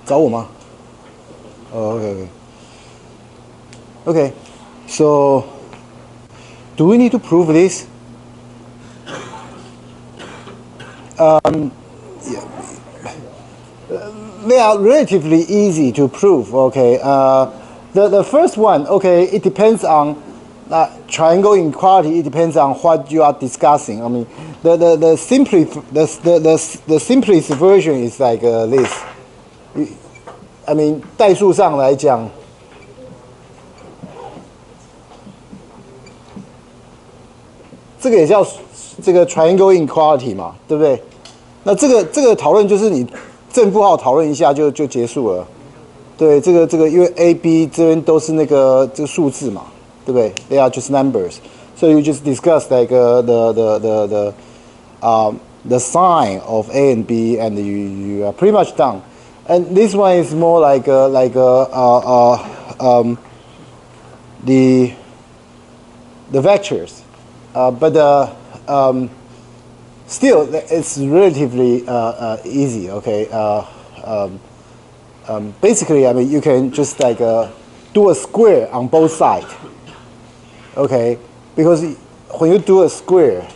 找我吗？哦 ，OK. So, do we need to prove this? They are relatively easy to prove. Okay. The first one. Okay. It depends on triangle inequality. It depends on what you are discussing. I mean, the simplest version is like this. I mean, 代数上来讲，这个也叫这个 triangle inequality 嘛，对不对？那这个讨论就是你正负号讨论一下就结束了。对，这个因为 A、B 这边都是这个数字嘛，对不对 ？They are just numbers. So you just discuss like the sign of A and B, and you are pretty much done. And this one is more like the vectors, but still it's relatively easy. Okay. Basically, I mean, you can just like do a square on both sides. Okay, because when you do a square,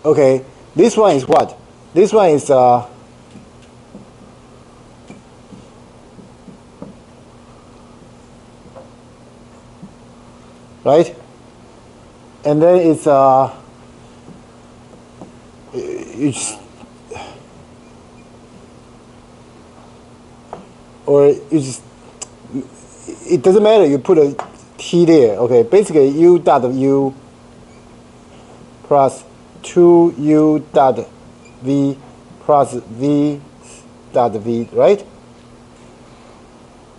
okay, this one is what? This one is right, and then it's you just, or you just, it doesn't matter, you put a t there. Okay, basically u dot u plus 2u dot v plus v dot v, right?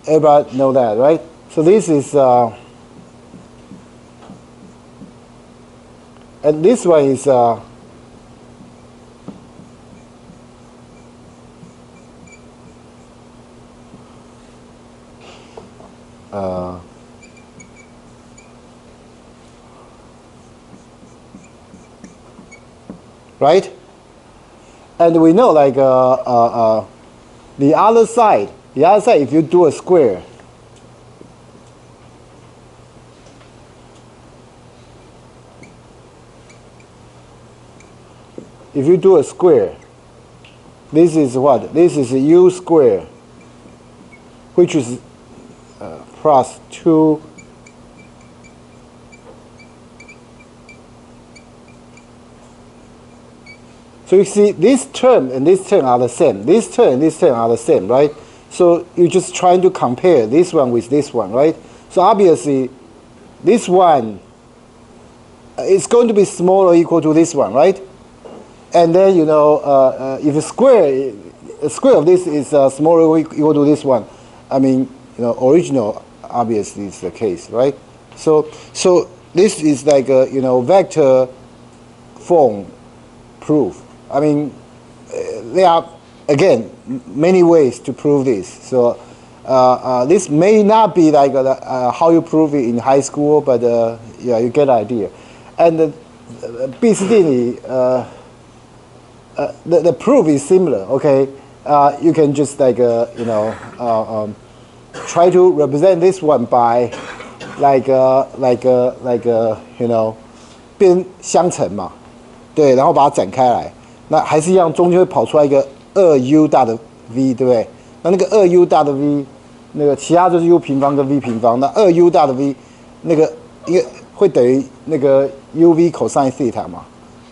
Everybody know that, right? So this is and this one is right? And we know like the other side, if you do a square, if you do a square, this is what? This is u square, which is plus 2 So you see this term and this term are the same. This term and this term are the same, right? So you're just trying to compare this one with this one, right? So obviously this one is going to be smaller or equal to this one, right? And then, you know, if a square of this is smaller or equal to this one, I mean, you know, original obviously is the case, right? So this is like a, you know, vector form proof. I mean, there are, again, many ways to prove this. So this may not be like how you prove it in high school, but yeah, you get the idea. And毕氏定理, the proof is similar. Okay, you can just like you know try to represent this one by like you know 变相乘嘛，对，然后把它展开来。那还是一样，中间会跑出来一个2u 大的 v， 对不对？那个2u 大的 v， 那个其他就是 u 平方跟 v 平方。那2u 大的 v， 那个一个会等于那个 uv cosine theta 嘛？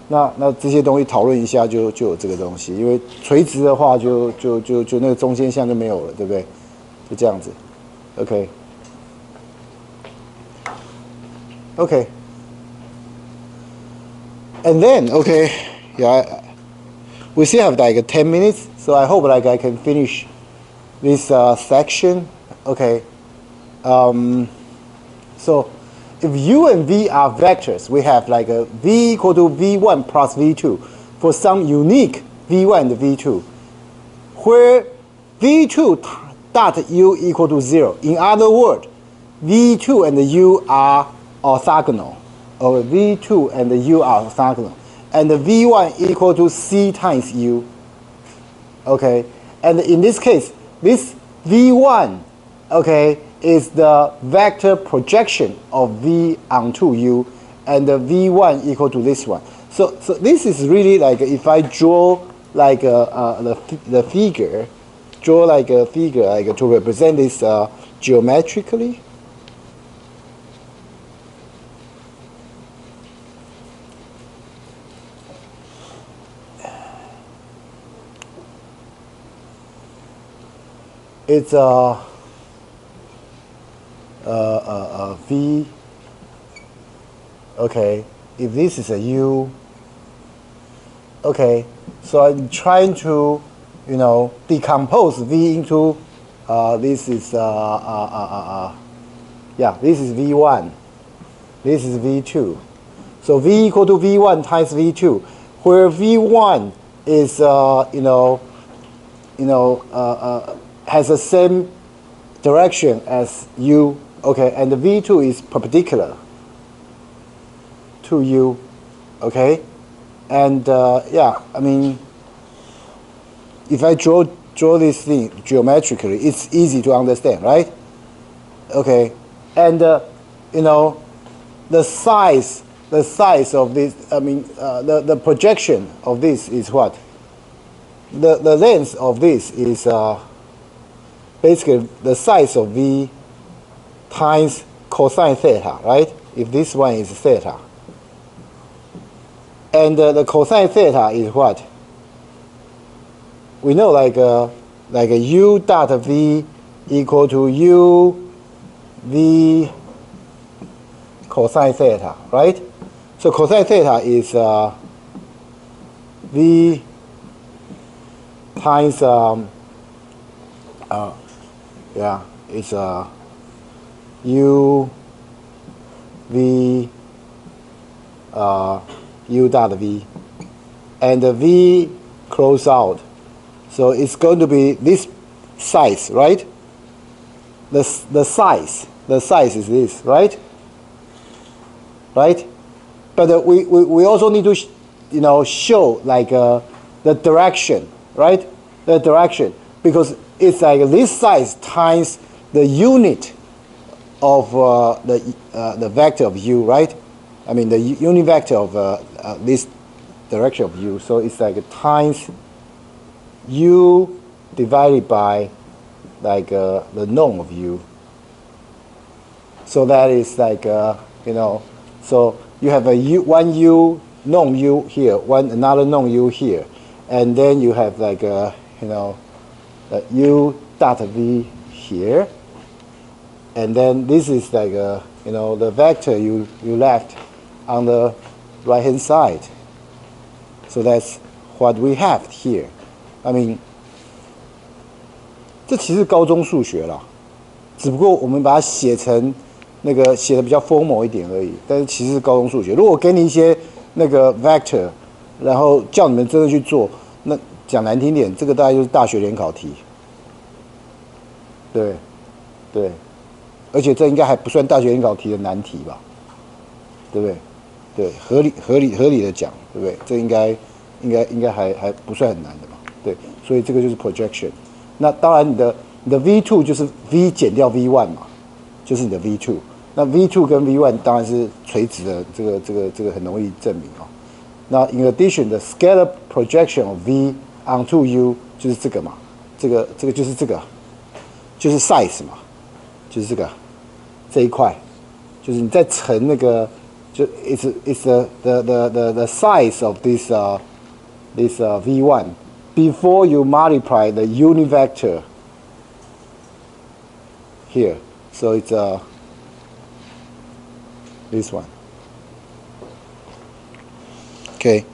那这些东西讨论一下就有这个东西，因为垂直的话就那个中间项就没有了，对不对？就这样子 ，OK。Okay. And then, okay, yeah, we still have like 10 minutes, so I hope like I can finish this section. Okay. So if u and v are vectors, we have like a v equal to v1 plus v2 for some unique v1 and v2, where v2 dot u equal to 0. In other words, v2 and u are orthogonal, or v2 and u are orthogonal. and the V1 equal to C times U. Okay, and in this case, this V1, okay, is the vector projection of V onto U, and the V1 equal to this one. So this is really like if I draw like the figure, draw like a figure like to represent this geometrically. It's a V. Okay, if this is a U. Okay, so I'm trying to, decompose V into this is this is V1, this is V2. So V equal to V1 times V2, where V1 is has the same direction as U. Okay, and the V2 is perpendicular to U. Okay. And I mean, if I draw this thing geometrically, it's easy to understand, right? Okay, and the size of this, I mean, the projection of this is what? The length of this is basically the size of V times cosine theta, right? If this one is theta. And the cosine theta is what? We know like a U dot V equal to U V cosine theta, right? So cosine theta is V times it's U V U dot V, and the V close out, so it's going to be this size, right? The size is this, right? Right? But we also need to show like the direction, right? The direction, because it's like this size times the unit of the vector of U, right? I mean the unit vector of this direction of U. So it's like times U divided by like the norm of U. So that is like so you have one U norm U here, another norm U here, and then you have like U dot V here, and then this is like the vector you left on the right hand side. So that's what we have here. I mean, 这其实高中数学啦，只不过我们把它写成写的比较 formal 一点而已。但是其实是高中数学。如果给你一些vector， 然后叫你们真的去做，那讲难听点，这个大概就是大学联考题。对，对，而且这应该还不算大学联考题的难题吧？对不对？对，合理的讲，对不对？这应该还不算很难的嘛。对，所以这个就是 projection。那当然，你的 V2 就是 V 减掉 V1 嘛，就是你的 V2。那 V2 跟 V1 当然是垂直的，这个很容易证明哦。那 in addition 的 scalar projection of V onto U 就是这个嘛，这个就是这个，就是 size 嘛，就是这一块，就是你再乘就 it's the size of this V1 before you multiply the unit vector here. So it's this one. Okay,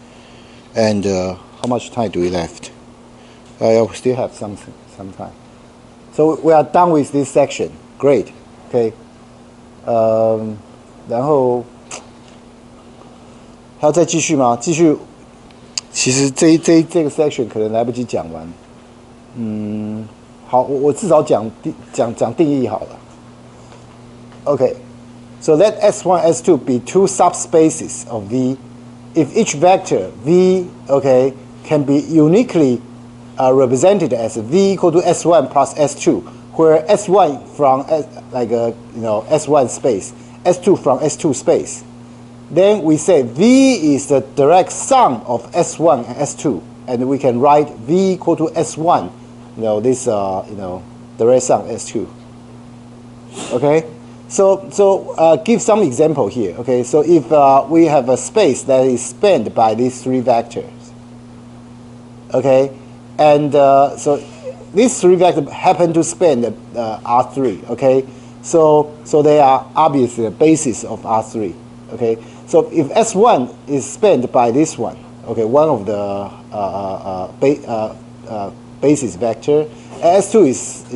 and how much time do we left? We still have some time. So we are done with this section. Great. Okay. 然后还要再继续吗？继续。其实这个 section 可能来不及讲完。好，我至少讲定义好了。Okay. So let S1, S2 be two subspaces of V if each vector v, okay, can be uniquely represented as v equal to s1 plus s2, where s1 from s1 space, s2 from s2 space, then we say v is the direct sum of s1 and s2, and we can write v equal to s1, this direct sum s2. Okay, so give some example here. Okay, so if we have a space that is spanned by these three vectors, okay, and so these three vectors happen to span R3. Okay, so they are obviously the basis of R3. Okay, so if S1 is spanned by this one, okay, one of the basis vector, S2 is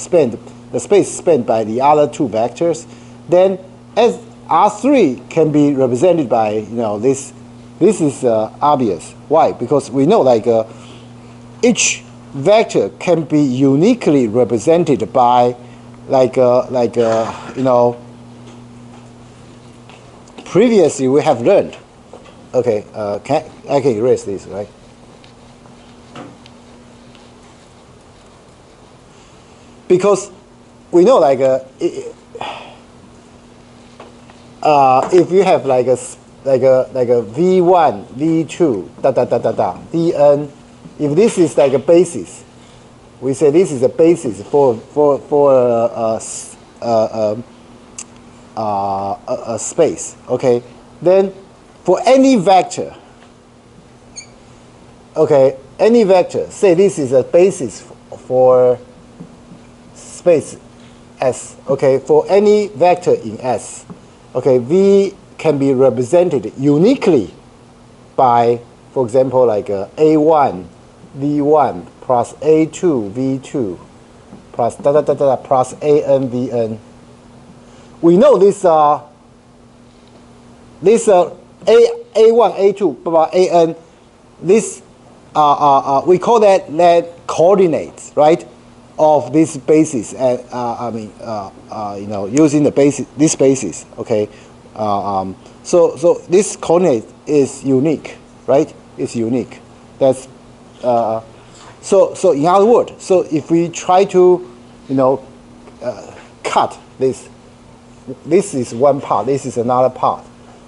spanned, the space spanned by the other two vectors, then as R3 can be represented by this. This is obvious. Why? Because we know each vector can be uniquely represented by previously we have learned. Okay, I can erase this, right? Because we know if you have a v1, v2, dn, if this is a basis, we say this is a basis for a space. Okay, then for any vector, okay, any vector, say this is a basis for space S. Okay, for any vector in S, okay, v can be represented uniquely by, for example, a1 v1 plus a2 v2 plus plus an vn. We know this a1 a2 an, this we call that coordinates, right, of this basis, and using the basis, this basis. Okay, so this coordinate is unique, right? It's unique. That's so in other words, so if we try to cut this is one part, this is another part.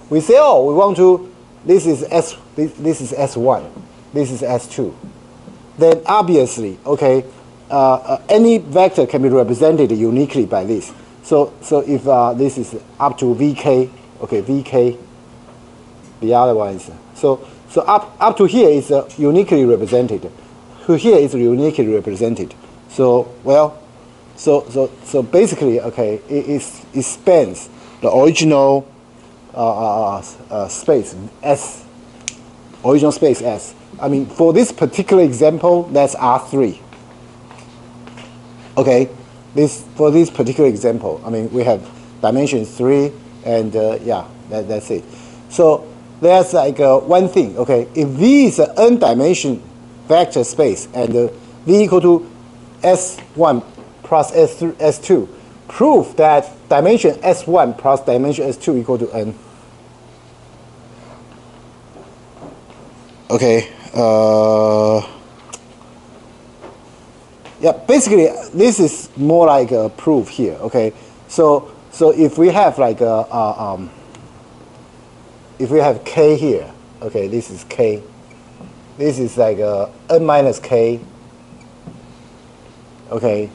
We say, oh, we want to, this is this is S1, this is S2. Then obviously, okay, any vector can be represented uniquely by this. So if this is up to vk, okay, vk, the other one is so up to here is uniquely represented. To here is uniquely represented. So well, so basically, okay, it spans the original space S, original space S. I mean, for this particular example, that's R3. Okay, for this particular example, I mean, we have dimension 3, and yeah, that's it. So there's one thing. Okay, if V is an n-dimension vector space and V equal to S1 plus S2, prove that dimension S1 plus dimension S2 equal to n. Okay. Yeah, basically this is more like a proof here. Okay, so if we have if we have k here, okay, this is k. This is n minus k. Okay.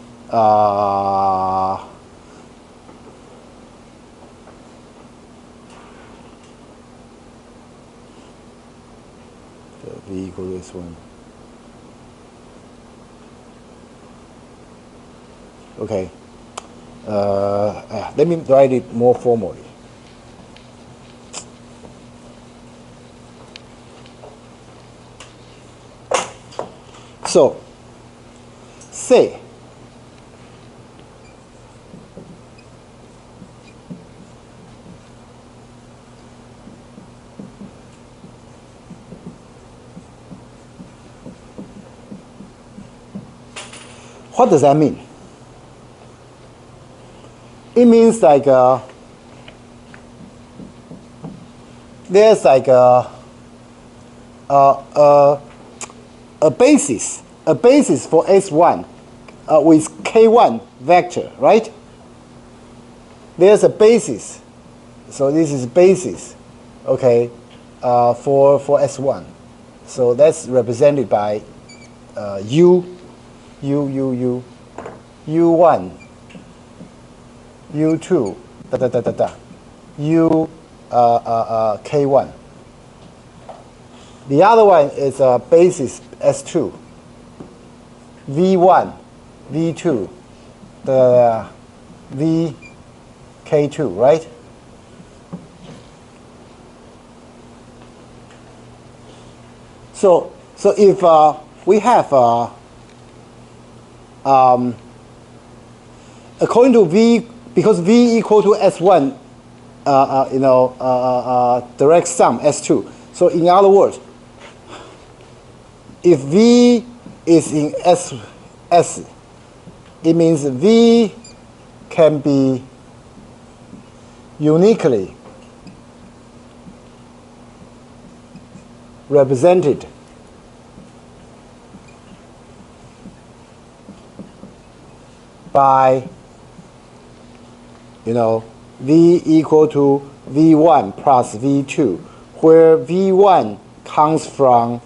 V equal to S1. Okay. Let me write it more formally. So, say what does that mean? It means there's like a basis for S1 with K1 vector, right? There's a basis, so this is basis, okay, for S1. So that's represented by U1, U2, K1. The other one is a basis S2, V1, V2, VK2, right? So if we have according to V, because V equal to S1, direct sum S2. So in other words, if V is in S, it means V can be uniquely represented by, V equal to V1 plus V2, where V1 comes from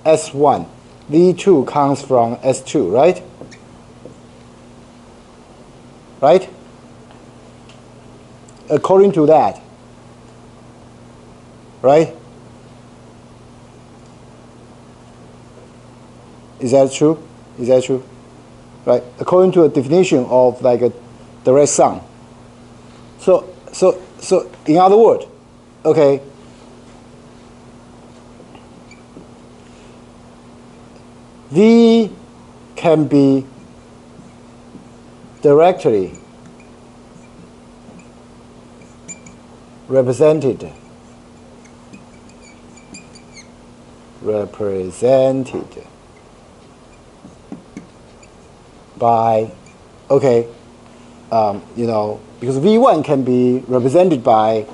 S1, V2 comes from S2, right? Right? According to that, right? Is that true? Is that true? Right? According to a definition of like a direct sum. So in other words, okay, V can be directly represented by, okay, because V1 can be represented by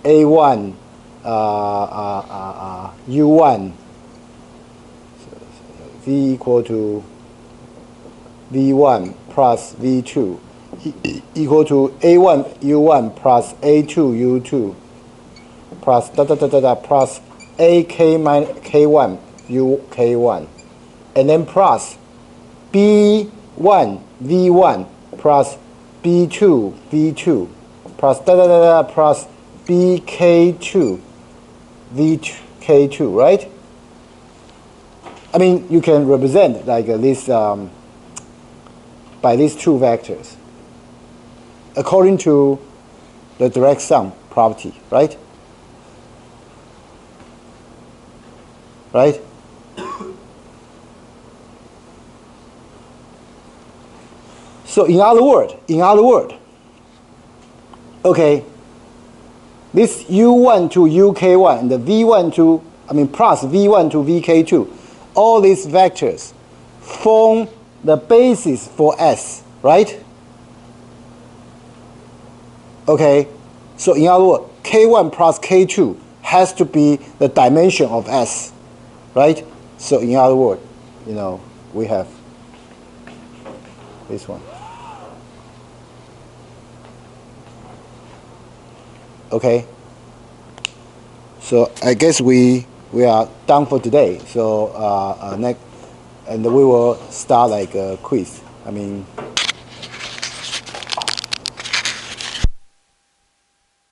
A1, U1, V equal to V1 plus V2 equal to A1 U1 plus A2 U2 plus plus AK minus K1 U K1, and then plus B1 V1 plus B2 V2 plus plus BK2 VK2, right? I mean, you can represent like this by these two vectors according to the direct sum property, right? Right? So in other words, okay, this U1 to UK1 and the V1 to, plus V1 to VK2, all these vectors form the basis for S, right? Okay, so in other words, K1 plus K2 has to be the dimension of S, right? So in other words, we have this one. Okay, so I guess we are done for today. So next, and we will start like a quiz.